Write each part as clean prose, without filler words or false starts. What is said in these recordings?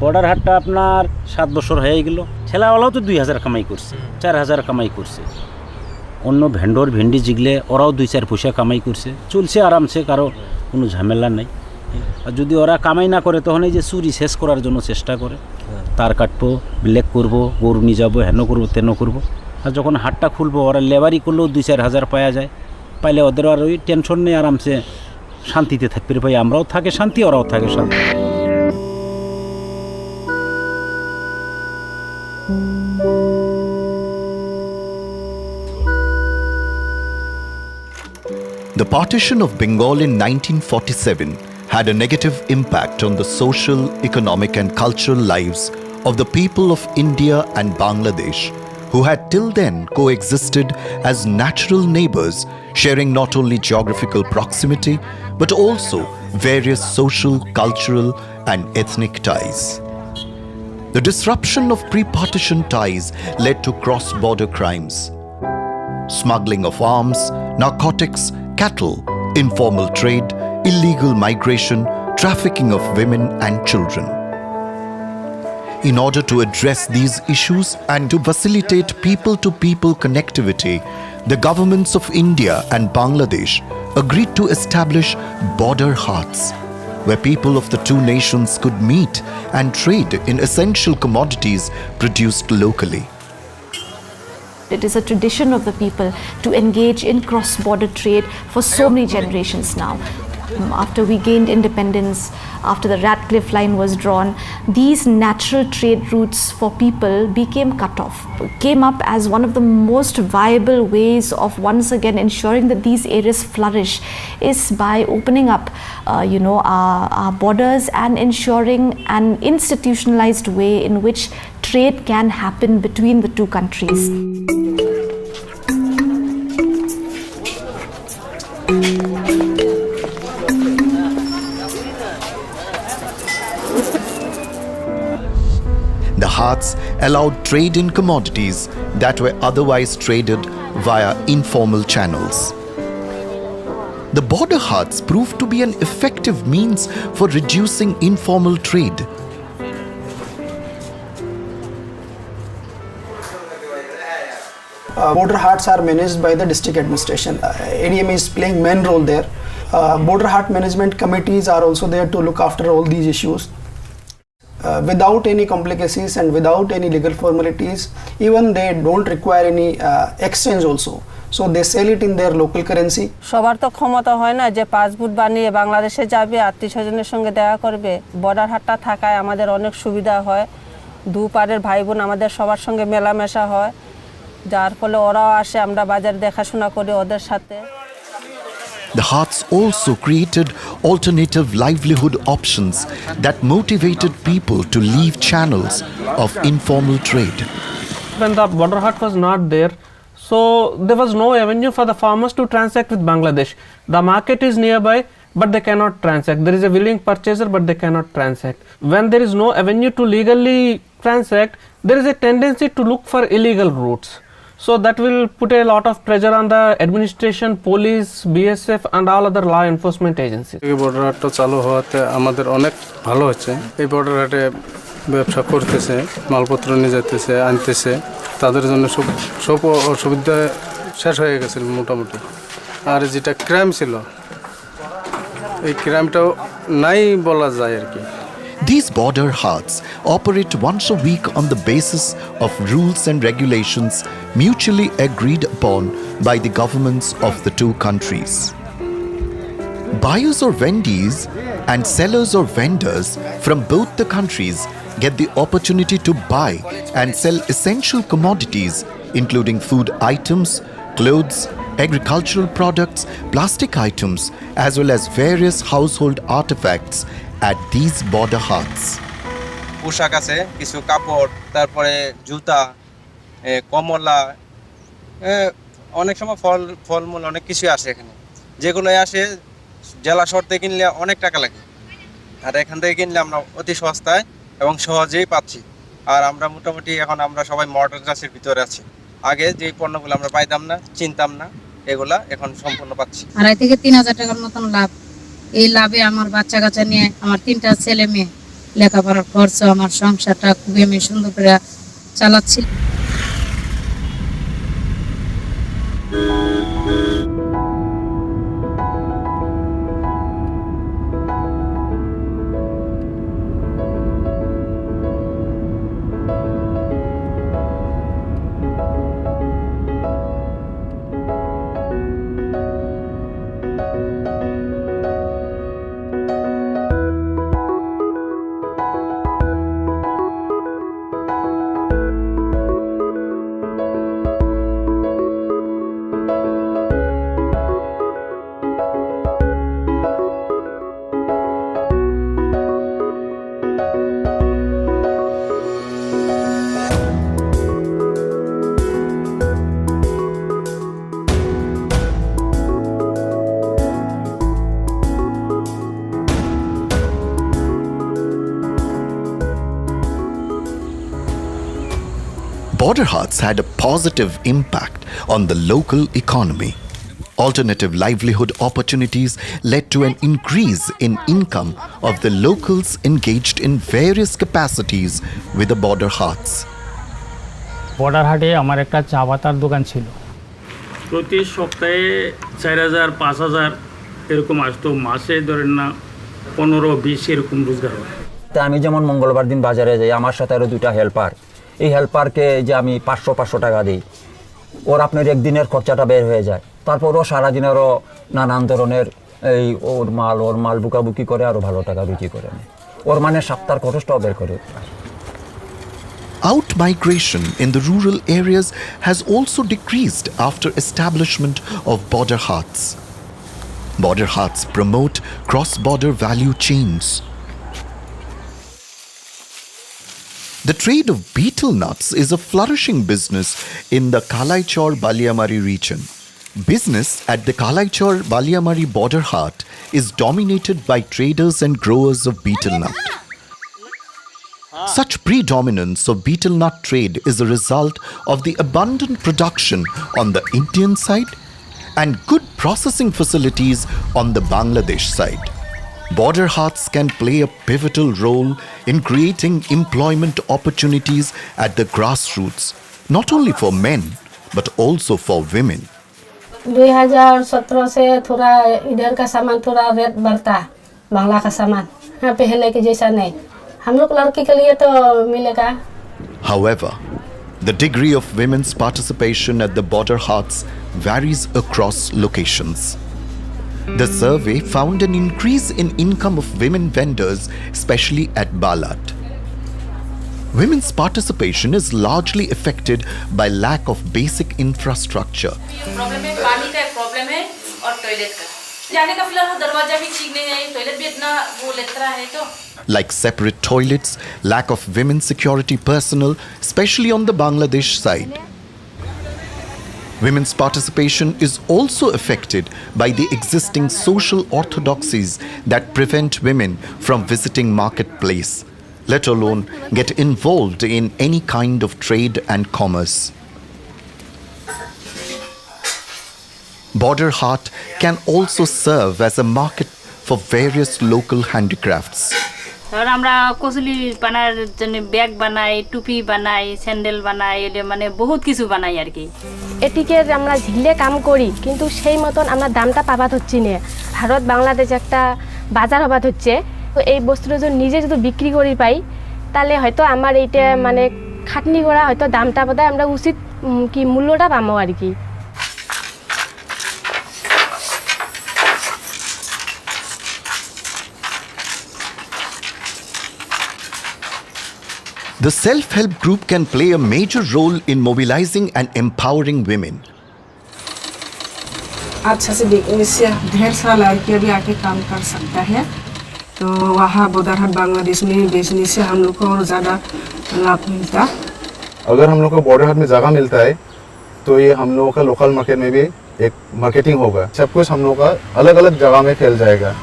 Border হাটটা আপনার 7 বছর হয়ে গেল। ঠেলাওয়ালাও তো 2000 কামাই করছে, 4000 কামাই করছে। অন্য ভেন্ডর ভেন্ডি জিগলে ওরাও 2-4 পয়সা কামাই করছে, চলছে আরামসে, কারো কোনো ঝামেলা নাই। আর যদি ওরা কামাই না করে তখন এই যে চুরি শেষ করার জন্য চেষ্টা করে, তার কাটবো, ব্ল্যাক করবো, গরু নিয়ে যাবো, হেন করবো তেন করবো। আর যখন হাটটা খুলবো ওরা লেবারি করলেও 2-4 হাজার পাওয়া যায়, পাইলে ওদের আর ওই টেনশন নেই, আরামসে শান্তিতে থাকবে। ভাই আমরাও থাকে শান্তি, ওরাও থাকে শান্তি। The partition of Bengal in 1947 had a negative impact on the social, economic and cultural lives of the people of India and Bangladesh, who had till then coexisted as natural neighbors, sharing not only geographical proximity but also various social, cultural and ethnic ties. The disruption of pre-partition ties led to cross-border crimes, smuggling of arms, narcotics, cattle, informal trade, illegal migration, trafficking of women and children. In order to address these issues and to facilitate people-to-people connectivity, the governments of India and Bangladesh agreed to establish Border Haats, where people of the two nations could meet and trade in essential commodities produced locally. It is a tradition of the people to engage in cross-border trade for so many generations now. After we gained independence, after the Radcliffe Line was drawn, these natural trade routes for people became cut off. Came up as one of the most viable ways of once again ensuring that these areas flourish is by opening up our borders and ensuring an institutionalized way in which trade can happen between the two countries. The Haats allowed trade in commodities that were otherwise traded via informal channels. The Border Haats proved to be an effective means for reducing informal trade. Border Haats are managed by the district administration. ADM is playing main role there. Border Haat management committees are also there to look after all these issues. Without any complications and without any legal formalities, even they don't require any exchange also. So they sell it in their local currency. সবার তো ক্ষমতা হয় না যে passport বানিয়ে বাংলাদেশে যাবে, আত্মীয়স্বজনের সঙ্গে দেখা করবে। বর্ডার হাটটা থাকায় আমাদের অনেক সুবিধা হয়, দুপারের ভাই বোন আমাদের সবার সঙ্গে মেলামেশা হয়, যার ফলে ওরাও আসে, আমরা বাজার দেখাশোনা করি ওদের সাথে। The Haats also created alternative livelihood options that motivated people to leave channels of informal trade. When the border hut was not there, so there was no avenue for the farmers to transact with Bangladesh. The market is nearby, but they cannot transact. There is a willing purchaser, but they cannot transact. When there is no avenue to legally transact, there is a tendency to look for illegal routes. So that will put a lot of pressure on the administration, police, BSF and all other law enforcement agencies. এই border হাটটা চালু হওয়াতে আমাদের অনেক ভালো হচ্ছে। এই border হাটে ব্যবসা করতেছে, মালপত্র নিয়ে যেতেছে, আনতেছে, তাদের জন্য সব অসুবিধা শেষ হয়ে গেছে মোটামুটি। আর যেটা ক্রাইম ছিল, এই ক্রাইমটাও নাই বলা যায় আর কি। These border Haats operate once a week on the basis of rules and regulations mutually agreed upon by the governments of the two countries. Buyers or vendees and sellers or vendors from both the countries get the opportunity to buy and sell essential commodities including food items, clothes, agricultural products, plastic items as well as various household artifacts at these border Haats. পোশাক আছে, কিছু কাপড়, তারপরে জুতা, কমলা, অনেক সময় ফলমূল অনেক কিছু আসে এখানে, যেগুলো আসে জেলা শহর থেকে কিনলে অনেক টাকা লাগে, আর এখান থেকে কিনলে আমরা অতি সস্তায় এবং সহজেই পাচ্ছি। আর আমরা মোটামুটি এখন আমরা সবাই মডার্ন ক্লাসের ভিতরে আছি। আগে যে পণ্যগুলো আমরা পাইতাম না, চিনতাম না, এগুলা এখন সম্পূর্ণ পাচ্ছি। 2.5 থেকে 3,000 টাকার মতন লাভ। এই লাভে আমার বাচ্চা কাচ্চা নিয়ে, আমার 3টা ছেলে মেয়ে লেখাপড়ার খরচ, আমার সংসারটা খুবই আমি সুন্দর করে চালাচ্ছি। Border Haats had a positive impact on the local economy. Alternative livelihood opportunities led to an increase in income of the locals engaged in various capacities with the Border Haats. Border হাটে আমার একটা চা পাতার দোকান ছিল। প্রতি সপ্তাহে 4000 5000 এরকম আসতো, মাসে ধরেন না 15-20 এরকম রোজগার হয়। তা আমি যেমন মঙ্গলবার দিন বাজারে যাই, আমার সাথে আরও 2টা হেল্পার, এই হেল্পারকে যে আমি 500 টাকা দিই, ওর আপনার একদিনের খরচাটা বের হয়ে যায়। তারপরও সারাদিনেরও নানান ধরনের ওর মাল বুকাবুকি করে আরও ভালো টাকা রুজি করে নেয়, ওর মানে সপ্তাহের খরচটাও বের করে। Out-migration in the rural areas has also decreased after establishment of Border Haats. Border Haats promote cross-border value chains. The trade of betel nuts is a flourishing business in the Kalaichor-Baliamari region. Business at the Kalaichor-Baliamari Border Haat is dominated by traders and growers of betel nut. Such predominance of betel nut trade is a result of the abundant production on the Indian side and good processing facilities on the Bangladesh side. Border Haats can play a pivotal role in creating employment opportunities at the grassroots, not only for men but also for women. 2017 से थोड़ा इधर का सामान थोड़ा rate बढ़ता, बांग्ला का सामान यहाँ पहले के जैसा नहीं, हम लोग लड़की के लिए तो मिलेगा। However, the degree of women's participation at the Border Haats varies across locations. The survey found an increase in income of women vendors, especially at Balat. Women's participation is largely affected by lack of basic infrastructure. Problem है पानी का, problem है और toilet का। जाने का फिलहाल दरवाजा भी ठीक नहीं है, टॉयलेट भी इतना वो लेतरा है तो। Like separate toilets, lack of women security personnel, especially on the Bangladesh side. Women's participation is also affected by the existing social orthodoxies that prevent women from visiting marketplace, let alone get involved in any kind of trade and commerce. Border Haat can also serve as a market for various local handicrafts. और আমরা কসুলি বানার জন্য bag বানাই, টুপি বানাই, sandal বানাই, এটা মানে বহুত কিছু বানাই আর কি। এটিকে আমরা ঝিলে কাম করি কিন্তু সেই মতন আমরা দামটা পাবাত হচ্ছি না। ভারত বাংলাদেশ একটা বাজার হবাত হচ্ছে, তো এই বস্তুটা যদি নিজে যদি বিক্রি করি পাই তাহলে হয়তো আমার এইটা মানে খাটনি করা হয়তো দামটা বোধহয় আমরা উচিত কি মূল্যটা পাবো আর কি। The self-help group can play a major role in mobilizing and empowering women. अच्छा से देखने से ढेर सारा लड़कियाँ भी आके काम कर सकता है, तो वहाँ बॉर्डर हाट बांग्लादेश में बेचने से हम लोग को और ज़्यादा लाभ मिलता। अगर हम लोग को बॉर्डर हाट में जगह मिलता है तो ये हम लोगों का लोकल मार्केट में भी एक मार्केटिंग होगा, सब कुछ हम लोग का अलग अलग जगह में फैल जाएगा।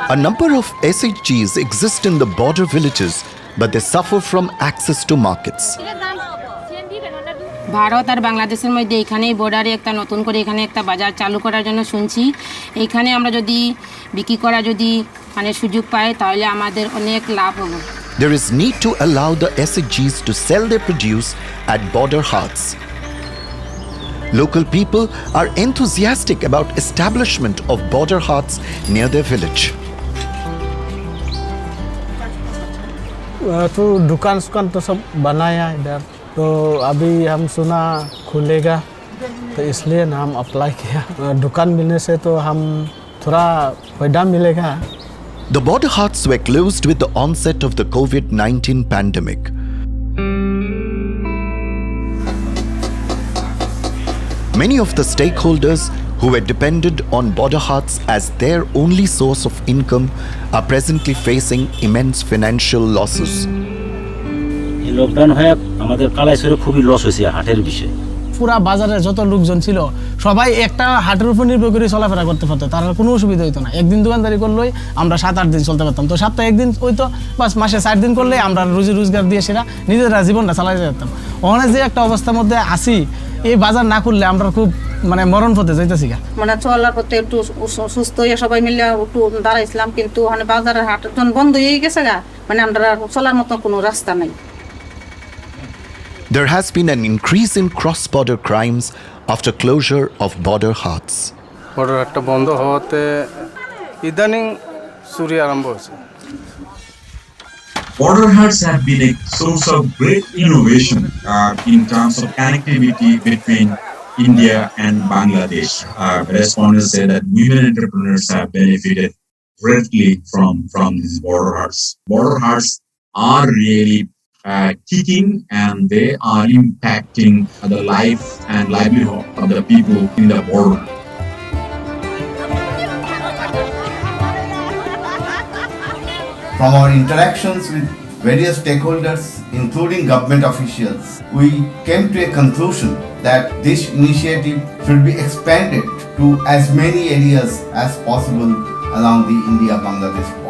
A number of SHGs exist in the border villages, but they suffer from access to markets. Bharat আর বাংলাদেশের মধ্যে এখানেই বর্ডারে একটা নতুন করে এখানে একটা বাজার চালু করার জন্য শুনছি। এইখানে আমরা যদি বিক্রি করা যদি মানে সুযোগ পাই তাহলে আমাদের অনেক লাভ হবে। There is need to allow the SHGs to sell their produce at Border Haats. Local people are enthusiastic about establishment of Border Haats near their village. तो दुकान तो सब बनाया इधर, तो अभी हम सुना खुलेगा, तो इसलिए ना हम अप्लाई किया। दुकान मिलने से तो हम थोड़ा फायदा मिलेगा। The Border Haats were closed with the onset of the COVID-19 pandemic. Many of the stakeholders who were dependent on Border Haats as their only source of income are presently facing immense financial losses. এই lockdown হয়ে আমাদের কালাইছড়ে খুবই loss হয়েছে হাটের বিষয়ে। পুরা বাজারে যত লোকজন ছিল সবাই একটা হাটের উপর নির্ভর করে চলাফেরা করতে পারতো, তার কোনো অসুবিধা হইতো না। একদিন দোকানদারি করলেই আমরা 7-8 দিন চলতে পারতাম, তো সপ্তাহে একদিন হইতো, বাস মাসে 4 দিন করলে আমরা রুজি রোজগার দিয়ে সেটা নিজেরা জীবনটা চালাতে যেতাম। ওখানে যে একটা অবস্থার মধ্যে আসি, এই বাজার না করলে আমরা খুব মানে মরণ পথে যাইতেছি। মানে চলার পথে একটু সুস্থ হয়ে সবাই মিলে একটু দাঁড়াইছিলাম, কিন্তু ওখানে বাজারের হাট বন্ধ হয়ে গেছে গা, মানে আমরা চলার মতো কোনো রাস্তা নাই। There has been an increase in cross-border crimes after closure of Border Haats. Border হাটটা বন্ধ হওয়াতে ইদানিং চুরি আরম্ভ হয়েছে। Border Haats have been a source of great innovation in terms of connectivity between India and Bangladesh. Respondents say that women entrepreneurs have benefited greatly from these Border Haats. Border Haats are really kicking, and they are impacting the life and livelihood of the people in the border. From our interactions with various stakeholders, including government officials, we came to a conclusion that this initiative should be expanded to as many areas as possible along the India-Bangladesh border.